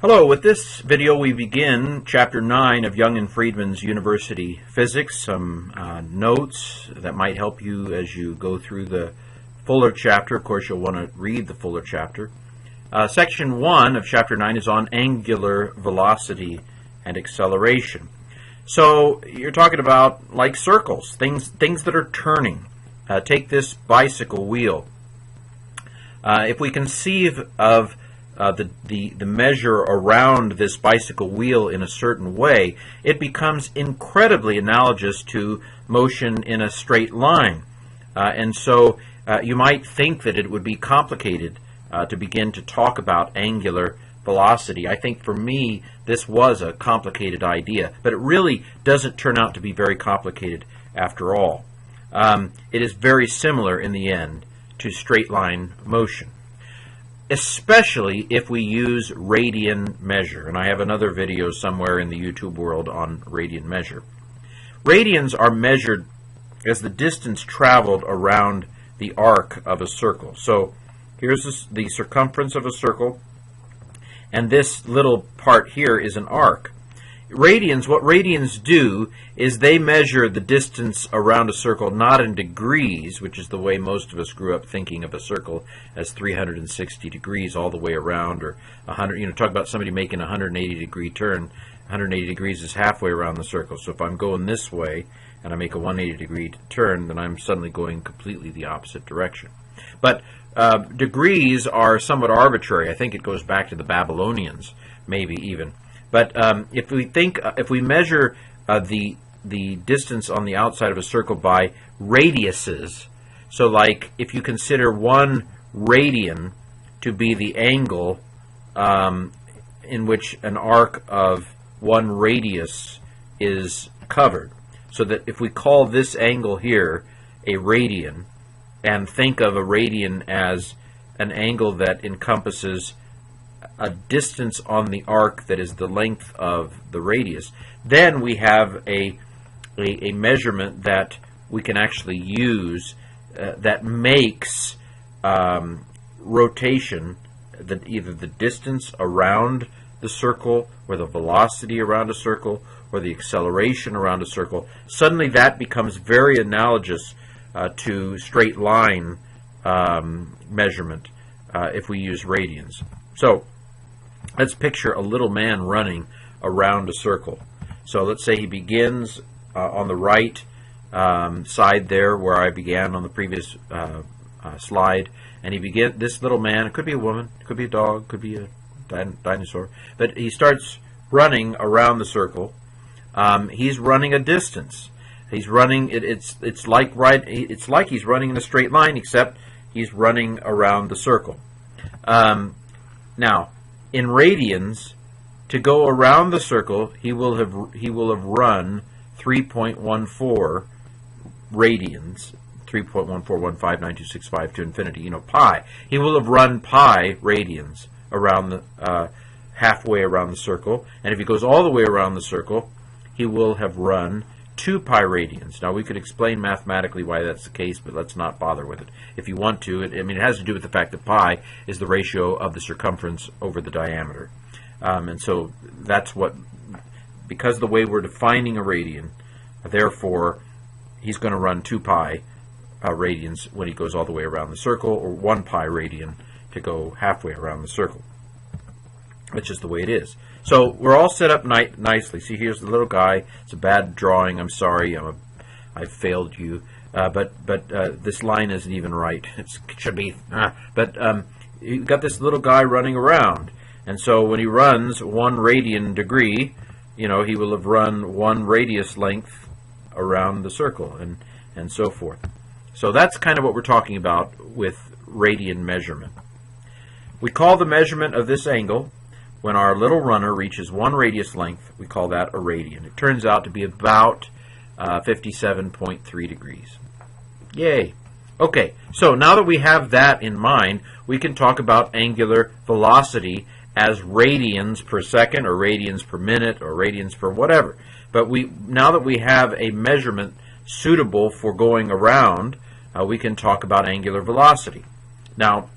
Hello, with this video we begin Chapter 9 of Young and Freedman's University Physics, some notes that might help you as you go through the fuller chapter. Of course, you'll want to read the fuller chapter. Section 1 of Chapter 9 is on angular velocity and acceleration. So you're talking about like circles, things that are turning. Take this bicycle wheel. If we conceive of the measure around this bicycle wheel in a certain way, it becomes incredibly analogous to motion in a straight line. And so you might think that it would be complicated to begin to talk about angular velocity. I think for me this was a complicated idea, but it really doesn't turn out to be very complicated after all. It is very similar in the end to straight line motion, especially if we use radian measure. And I have another video somewhere in the YouTube world on radian measure. Radians are measured as the distance traveled around the arc of a circle. So here's the circumference of a circle, and this little part here is an arc. Radians, what radians do is they measure the distance around a circle not in degrees, which is the way most of us grew up thinking of a circle as 360 degrees all the way around, or 100. Talk about somebody making a 180-degree turn. 180 degrees is halfway around the circle. So if I'm going this way and I make a 180-degree turn, then I'm suddenly going completely the opposite direction. But degrees are somewhat arbitrary. I think it goes back to the Babylonians, maybe even. But if we measure the distance on the outside of a circle by radiuses, so like if you consider 1 radian to be the angle in which an arc of 1 radius is covered, so that if we call this angle here a radian, and think of a radian as an angle that encompasses a distance on the arc that is the length of the radius, then we have a measurement that we can actually use that makes rotation, either the distance around the circle, or the velocity around a circle, or the acceleration around a circle. Suddenly that becomes very analogous to straight line measurement if we use radians. So let's picture a little man running around a circle. So let's say he begins on the right side there where I began on the previous slide, and this little man, it could be a woman, it could be a dog, it could be a dinosaur, but he starts running around the circle. He's running a distance. He's running. It's like he's running in a straight line, except he's running around the circle. Now, in radians, to go around the circle, he will have run 3.14 radians, 3.14159265 to infinity. Pi. He will have run pi radians around the halfway around the circle, and if he goes all the way around the circle, he will have run 2 pi radians. Now, we could explain mathematically why that's the case, but let's not bother with it. If you want to, it has to do with the fact that pi is the ratio of the circumference over the diameter. And so that's what, because the way we're defining a radian, therefore, he's going to run 2 pi radians when he goes all the way around the circle, or 1 pi radian to go halfway around the circle. That's just the way it is. So we're all set up nicely. See, here's the little guy. It's a bad drawing. I'm sorry. I've failed you. But this line isn't even right. It should be. But you've got this little guy running around. And so when he runs 1 radian degree, he will have run 1 radius length around the circle, and so forth. So that's kind of what we're talking about with radian measurement. We call the measurement of this angle, when our little runner reaches 1 radius length, we call that a radian. It turns out to be about 57.3 degrees. Yay! Okay, so now that we have that in mind, we can talk about angular velocity as radians per second, or radians per minute, or radians per whatever. But now that we have a measurement suitable for going around, we can talk about angular velocity. Now,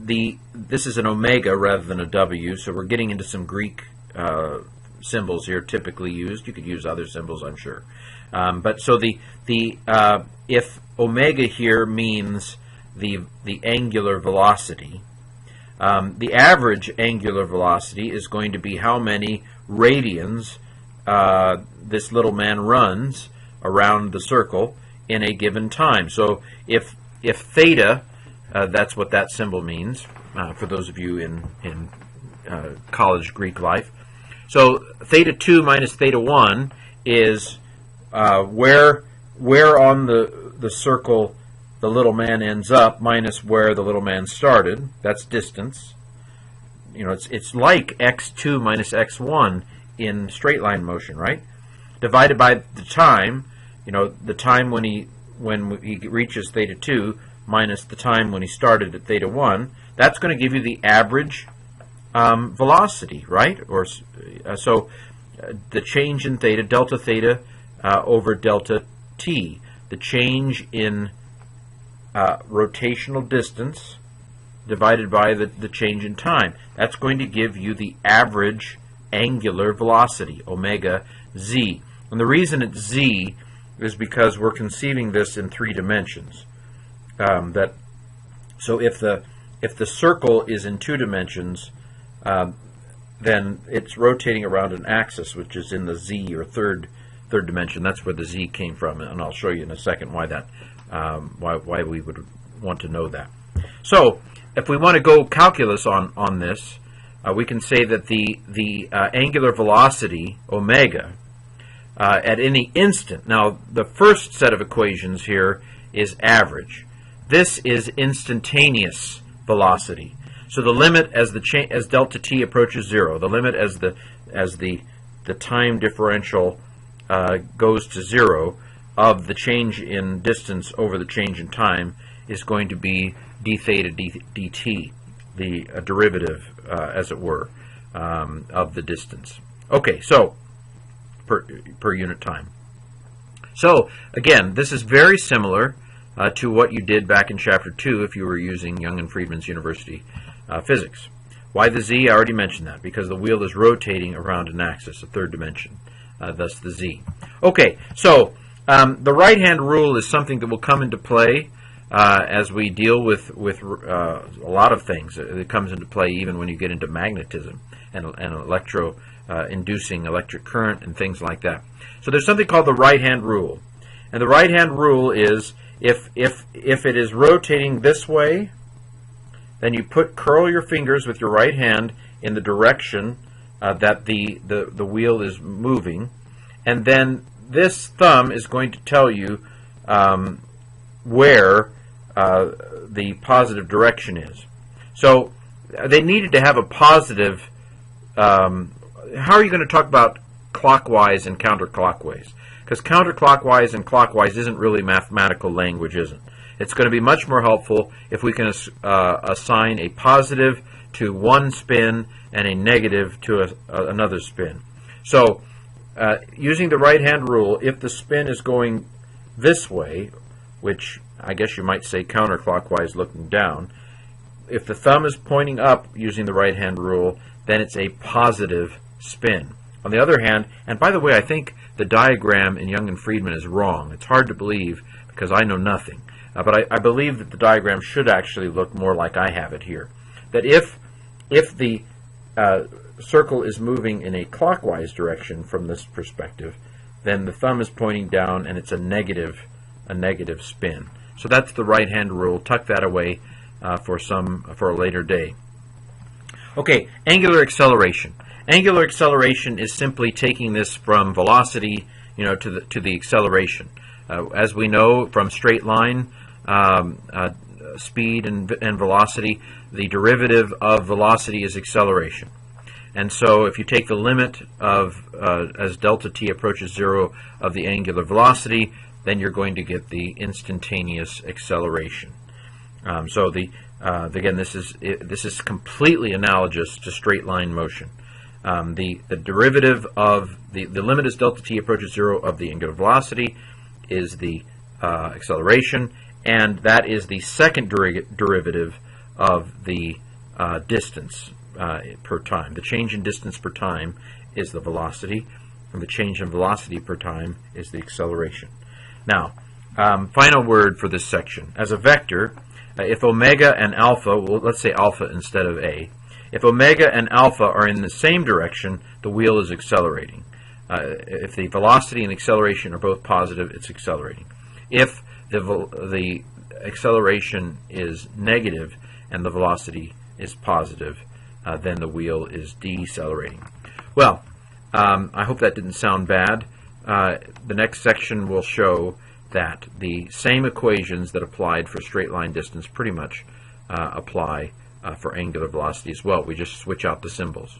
this is an omega rather than a W, so we're getting into some Greek symbols here typically used. You could use other symbols, I'm sure. But so if omega here means the angular velocity, the average angular velocity is going to be how many radians this little man runs around the circle in a given time. So if theta, that's what that symbol means for those of you in college Greek life. So theta 2 minus theta 1 is where on the circle the little man ends up minus where the little man started. That's distance. You know, it's like x2 minus x1 in straight line motion, right? Divided by the time, you know, the time when he reaches theta 2 minus the time when he started at theta 1. That's going to give you the average velocity, right? Or so the change in theta, delta theta over delta t, the change in rotational distance divided by the change in time. That's going to give you the average angular velocity, omega z. And the reason it's z is because we're conceiving this in 3 dimensions. So if the circle is in 2 dimensions, then it's rotating around an axis which is in the z or third dimension. That's where the z came from, and I'll show you in a second why that why we would want to know that. So if we want to go calculus on this, we can say that the angular velocity omega at any instant. Now the first set of equations here is average. This is instantaneous velocity. So the limit as delta t approaches 0, the limit as the time differential goes to 0 of the change in distance over the change in time is going to be d theta dt, the derivative, as it were, of the distance. Okay, so per unit time. So again, this is very similar to what you did back in Chapter 2 if you were using Young and Freedman's University physics. Why the z? I already mentioned that, because the wheel is rotating around an axis, a third dimension, thus the z. Okay, so the right-hand rule is something that will come into play as we deal with a lot of things. It comes into play even when you get into magnetism and inducing electric current and things like that. So there's something called the right-hand rule. And the right-hand rule is if it is rotating this way, then you curl your fingers with your right hand in the direction that the wheel is moving, and then this thumb is going to tell you where the positive direction is. So they needed to have a positive. How are you going to talk about clockwise and counterclockwise? Because counterclockwise and clockwise isn't really mathematical language, isn't it? It's going to be much more helpful if we can assign a positive to one spin and a negative to another spin. So using the right-hand rule, if the spin is going this way, which I guess you might say counterclockwise looking down, if the thumb is pointing up using the right-hand rule, then it's a positive spin. On the other hand, and by the way, I think the diagram in Young and Freedman is wrong. It's hard to believe because I know nothing. But I believe that the diagram should actually look more like I have it here. That if the circle is moving in a clockwise direction from this perspective, then the thumb is pointing down and it's a negative spin. So that's the right-hand rule. Tuck that away for a later day. Okay, angular acceleration. Angular acceleration is simply taking this from velocity, to the acceleration. As we know from straight line speed and velocity, the derivative of velocity is acceleration. And so if you take the limit of as delta t approaches 0 of the angular velocity, then you're going to get the instantaneous acceleration. So again, this is completely analogous to straight line motion. The derivative of the limit as delta t approaches 0 of the angular velocity is the acceleration, and that is the second derivative of the distance per time. The change in distance per time is the velocity, and the change in velocity per time is the acceleration. Now, final word for this section. As a vector, if omega and alpha, well, let's say alpha instead of a, if omega and alpha are in the same direction, the wheel is accelerating. If the velocity and acceleration are both positive, it's accelerating. If the acceleration is negative and the velocity is positive, then the wheel is decelerating. Well, I hope that didn't sound bad. The next section will show that the same equations that applied for straight line distance pretty much apply for angular velocity as well. We just switch out the symbols.